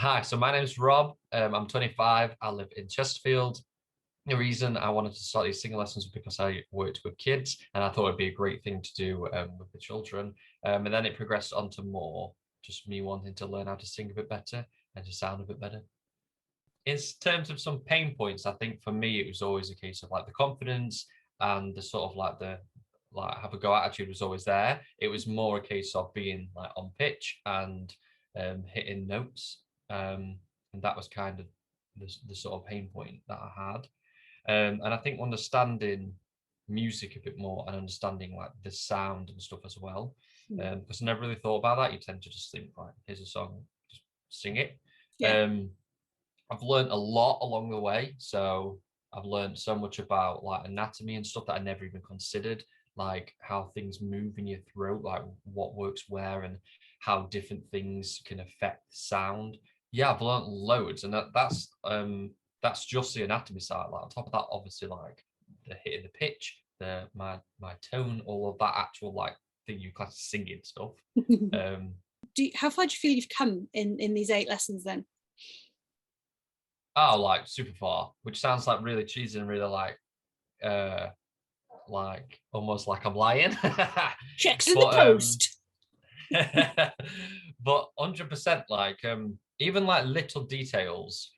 Hi, so my name's Rob. I'm 25. I live in Chesterfield. The reason I wanted to start these singing lessons was because I worked with kids and I thought it'd be a great thing to do with the children. And then it progressed on to more just me wanting to learn how to sing a bit better and to sound a bit better. In terms of some pain points, I think for me it was always a case of like the confidence and the sort of like the like have a go attitude was always there. It was more a case of being like on pitch and hitting notes. And that was kind of the sort of pain point that I had. And I think understanding music a bit more and understanding like the sound and stuff as well. Because I never really thought about that. You tend to just think, like, here's a song, just sing it. Yeah. I've learned a lot along the way. So I've learned so much about like anatomy and stuff that I never even considered, like how things move in your throat, like what works where and how different things can affect sound. Yeah, I've learned loads, and that's just the anatomy side. Like on top of that, obviously, like the hitting the pitch, my tone, all of that actual like thing you class as singing stuff. How far do you feel you've come in these 8 lessons then? Oh, like super far, which sounds like really cheesy and really like almost like I'm lying. Checks in the But post. but 100% like even like little details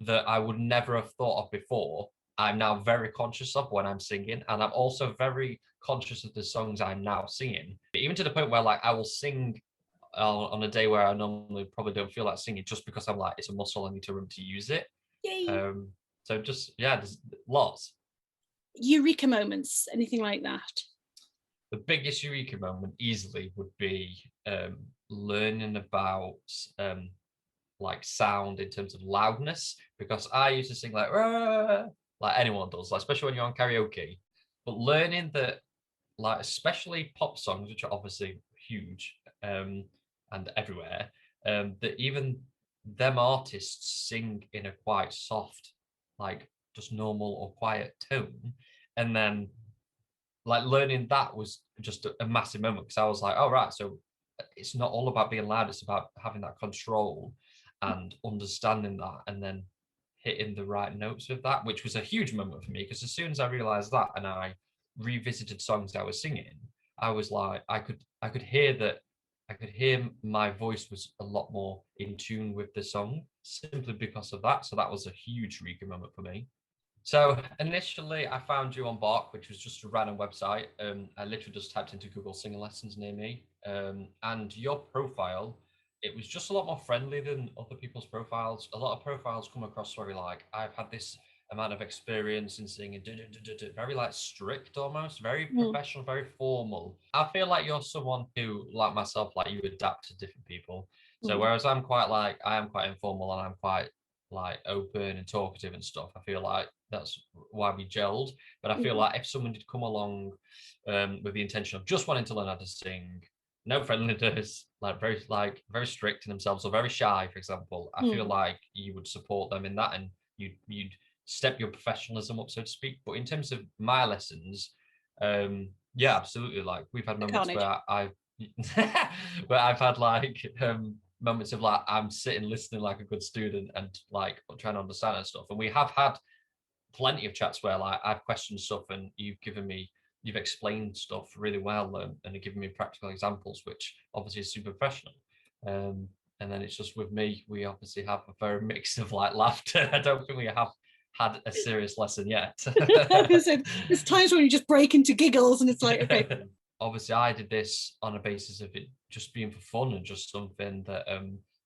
that I would never have thought of before, I'm now very conscious of when I'm singing, and I'm also very conscious of the songs I'm now singing, even to the point where like I will sing on a day where I normally probably don't feel like singing, just because I'm like, it's a muscle, I need to remember to use it. Yay. So just, yeah, there's lots. Eureka moments, anything like that? The biggest eureka moment easily would be learning about like sound in terms of loudness, because I used to sing like "Rah," like anyone does, like especially when you're on karaoke. But learning that, like especially pop songs, which are obviously huge and everywhere, that even them artists sing in a quite soft, like just normal or quiet tone, and then like learning that was just a massive moment, because I was like, oh right, so it's not all about being loud, it's about having that control and understanding that, and then hitting the right notes with that, which was a huge moment for me, because as soon as I realized that and I revisited songs I was singing, I was like, I could hear that, I could hear my voice was a lot more in tune with the song simply because of that. So that was a huge eureka moment for me. So initially, I found you on Bark, which was just a random website. I literally just typed into Google singing lessons near me, and your profile, it was just a lot more friendly than other people's profiles. A lot of profiles come across very like, I've had this amount of experience in singing, very like strict almost, very professional, very formal. I feel like you're someone who, like myself, like you adapt to different people. So whereas I'm quite like, I am quite informal and I'm quite like open and talkative and stuff, I feel like that's why we gelled. But I feel like if someone did come along with the intention of just wanting to learn how to sing, no friendliness, like very strict in themselves or very shy, for example, I feel like you would support them in that, and you'd step your professionalism up, so to speak. But in terms of my lessons, yeah, absolutely. Like we've had moments Carnage. where I've where I've had like moments of like I'm sitting listening like a good student and like trying to understand and stuff. And we have had plenty of chats where like I've questioned stuff and you've explained stuff really well, and given me practical examples, which obviously is super professional. And then it's just with me, we obviously have a very mix of like laughter. I don't think we have had a serious lesson yet. There's times when you just break into giggles and it's like, okay. Obviously, I did this on a basis of it just being for fun and just something that,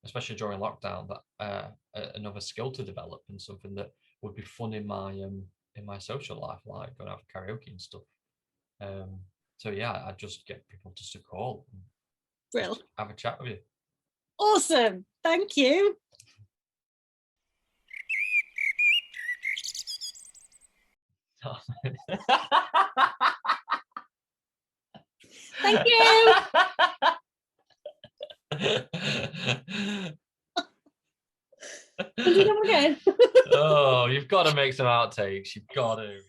especially during lockdown, that another skill to develop and something that would be fun in my social life, like going out for karaoke and stuff. So yeah, I just get people just to call and Brill. just have a chat with you. Awesome. Thank you. Thank you. We'll do them again. Oh, you've got to make some outtakes. You've got to.